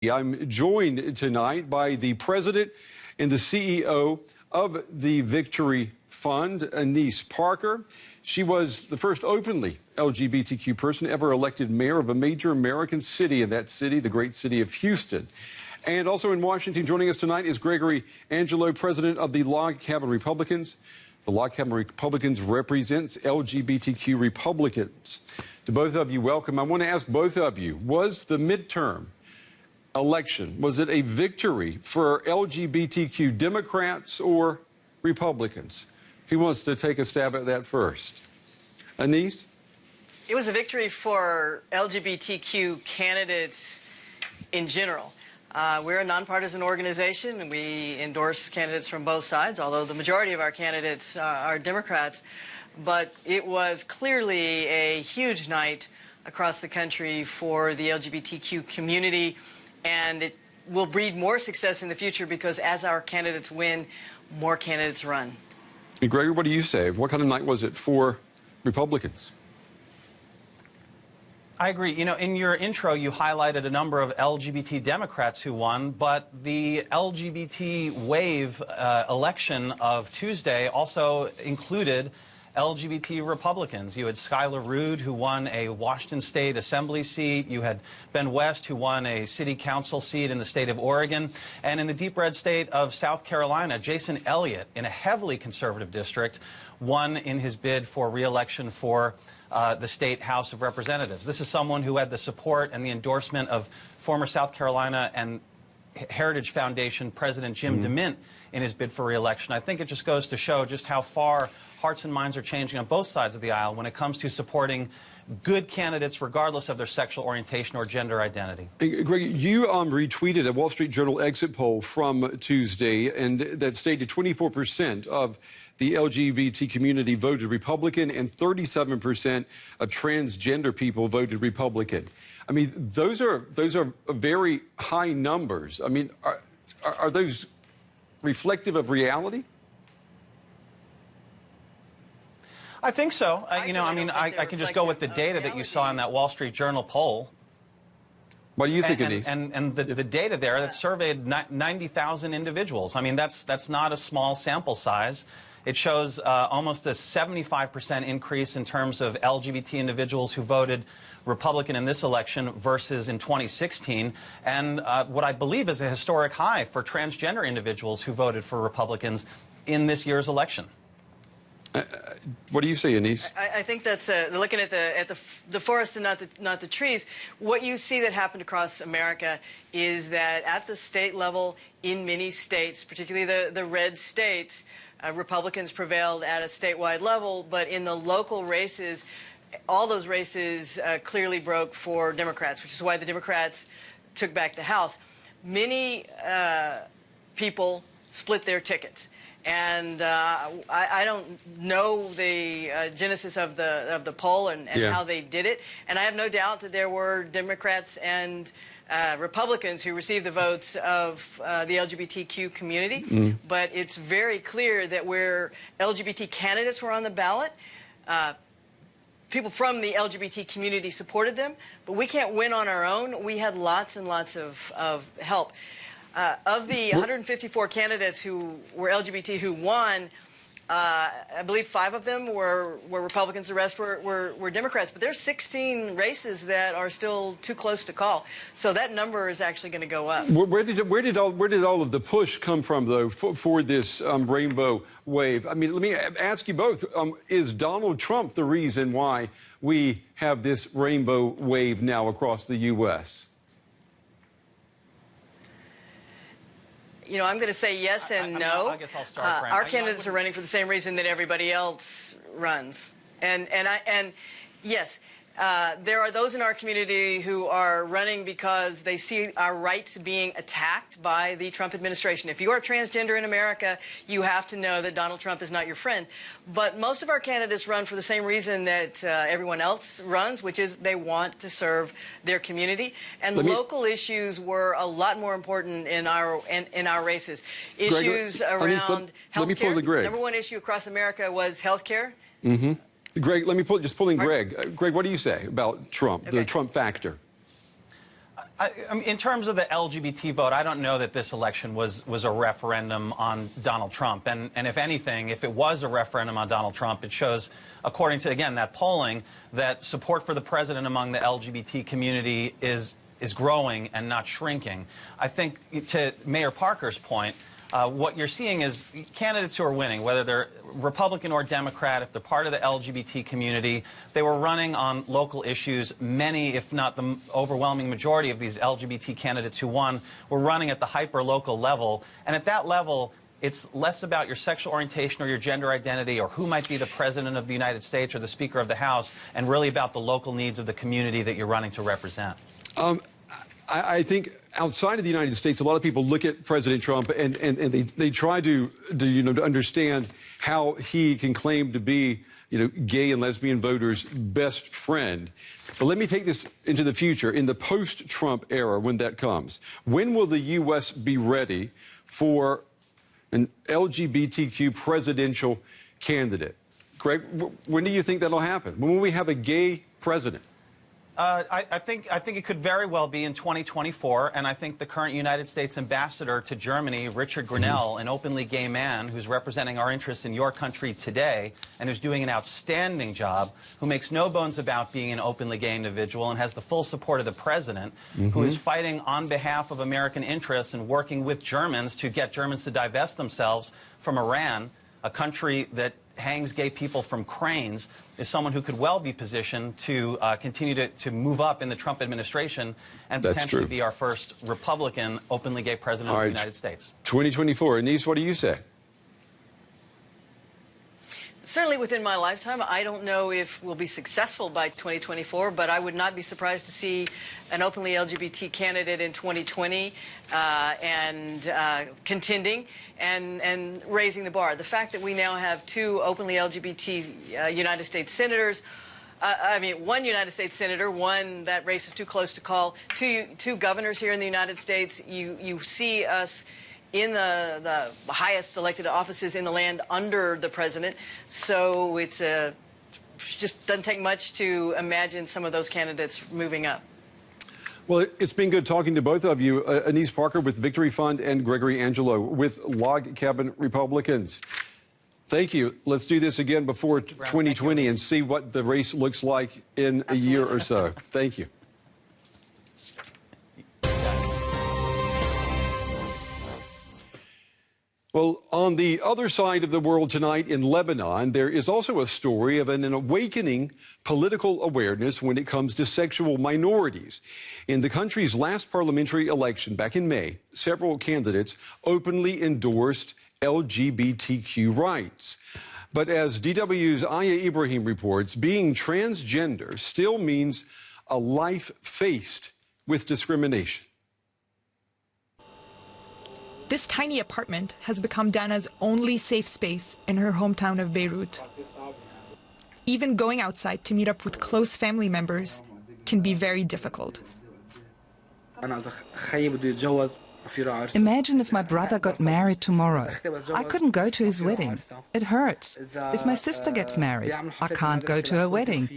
I'm joined tonight by the president and the CEO of the Victory Fund, Annise Parker. She was the first openly LGBTQ person ever elected mayor of a major American city, in that city, the great city of Houston. And also in Washington, joining us tonight is Gregory Angelo, president of the Log Cabin Republicans. The Log Cabin Republicans represents LGBTQ Republicans. To both of you, welcome. I want to ask both of you, was the midterm election, was it a victory for LGBTQ Democrats or Republicans? Who wants to take a stab at that first? Annise? It was a victory for LGBTQ candidates in general. We're a nonpartisan organization, and we endorse candidates from both sides, although the majority of our candidates are Democrats. But it was clearly a huge night across the country for the LGBTQ community, and it will breed more success in the future because as our candidates win, more candidates run. And Gregory, what do you say? What kind of night was it for Republicans? I agree. You know, in your intro, you highlighted a number of LGBT Democrats who won, but the LGBT wave election of Tuesday also included LGBT Republicans. You had Skylar Rude, who won a Washington State Assembly seat. You had Ben West, who won a city council seat in the state of Oregon. And in the deep red state of South Carolina, Jason Elliott, in a heavily conservative district, won in his bid for re-election for the State House of Representatives. This is someone who had the support and the endorsement of former South Carolina and Heritage Foundation President Jim DeMint in his bid for re-election. I think it just goes to show just how far hearts and minds are changing on both sides of the aisle when it comes to supporting good candidates regardless of their sexual orientation or gender identity. Greg, you retweeted a Wall Street Journal exit poll from Tuesday, and that stated 24% of the LGBT community voted Republican and 37% of transgender people voted Republican. I mean, those are very high numbers. I mean, are those reflective of reality? I think so. I can just go with the data that you saw in that Wall Street Journal poll. What do you think, Annise? And the data there that surveyed 90,000 individuals. I mean, that's not a small sample size. It shows almost a 75% increase in terms of LGBT individuals who voted Republican in this election versus in 2016, and what I believe is a historic high for transgender individuals who voted for Republicans in this year's election. What do you say, Annise? I think that's looking at the forest and not the trees. What you see that happened across America is that at the state level, in many states, particularly the red states, Republicans prevailed at a statewide level, but in the local races, all those races clearly broke for Democrats, which is why the Democrats took back the House. Many people split their tickets. And I don't know the genesis of the poll and how they did it. And I have no doubt that there were Democrats and Republicans who received the votes of the LGBTQ community. But it's very clear that where LGBT candidates were on the ballot, people from the LGBT community supported them. But we can't win on our own. We had lots and lots of help. Of the 154 candidates who were LGBT who won, I believe 5 of them were Republicans. The rest were Democrats. But there's 16 races that are still too close to call. So that number is actually going to go up. Where did all of the push come from, though, for this rainbow wave? I mean, let me ask you both. Is Donald Trump the reason why we have this rainbow wave now across the U.S.? You know, I'm going to say yes and no. I guess I'll start, Frank. Our candidates are running for the same reason that everybody else runs. And yes, there are those in our community who are running because they see our rights being attacked by the Trump administration. If you are transgender in America, you have to know that Donald Trump is not your friend. But most of our candidates run for the same reason that everyone else runs, which is they want to serve their community. And local issues were a lot more important in our races. Issues around health care. Number one issue across America was health care. Greg, let me just pull in Greg. Greg, what do you say about Trump, the Trump factor? I mean, in terms of the LGBT vote, I don't know that this election was a referendum on Donald Trump. And if anything, if it was a referendum on Donald Trump, it shows, according to, again, that polling, that support for the president among the LGBT community is growing and not shrinking. I think, to Mayor Parker's point, what you're seeing is candidates who are winning, whether they're Republican or Democrat, if they're part of the LGBT community, they were running on local issues. Many, if not the overwhelming majority of these LGBT candidates who won, were running at the hyper-local level. And at that level, it's less about your sexual orientation or your gender identity or who might be the President of the United States or the Speaker of the House, and really about the local needs of the community that you're running to represent. I think outside of the United States, a lot of people look at President Trump and they try to understand how he can claim to be, gay and lesbian voters' best friend. But let me take this into the future, in the post-Trump era, when that comes. When will the U.S. be ready for an LGBTQ presidential candidate? Greg, when do you think that'll happen? When will we have a gay president? I think it could very well be in 2024, and I think the current United States ambassador to Germany, Richard Grinnell, an openly gay man who's representing our interests in your country today and who's doing an outstanding job, who makes no bones about being an openly gay individual and has the full support of the president, who is fighting on behalf of American interests and working with Germans to get Germans to divest themselves from Iran, a country that hangs gay people from cranes, is someone who could well be positioned to continue to move up in the Trump administration and potentially be our first Republican openly gay president of the United States. 2024. Annise, what do you say? Certainly within my lifetime. I don't know if we'll be successful by 2024, but I would not be surprised to see an openly LGBT candidate in 2020 contending and raising the bar. The fact that we now have two openly LGBT United States senators, one United States senator, one that race is too close to call, two governors here in the United States, you see us in the highest elected offices in the land under the president. So it's just doesn't take much to imagine some of those candidates moving up. Well, it's been good talking to both of you. Annise Parker with Victory Fund and Gregory Angelo with Log Cabin Republicans. Thank you. Let's do this again before 2020 and see what the race looks like in a year or so. Thank you. Well, on the other side of the world tonight in Lebanon, there is also a story of an awakening political awareness when it comes to sexual minorities. In the country's last parliamentary election back in May, several candidates openly endorsed LGBTQ rights. But as DW's Aya Ibrahim reports, being transgender still means a life faced with discrimination. This tiny apartment has become Dana's only safe space in her hometown of Beirut. Even going outside to meet up with close family members can be very difficult. Imagine if my brother got married tomorrow. I couldn't go to his wedding. It hurts. If my sister gets married, I can't go to her wedding.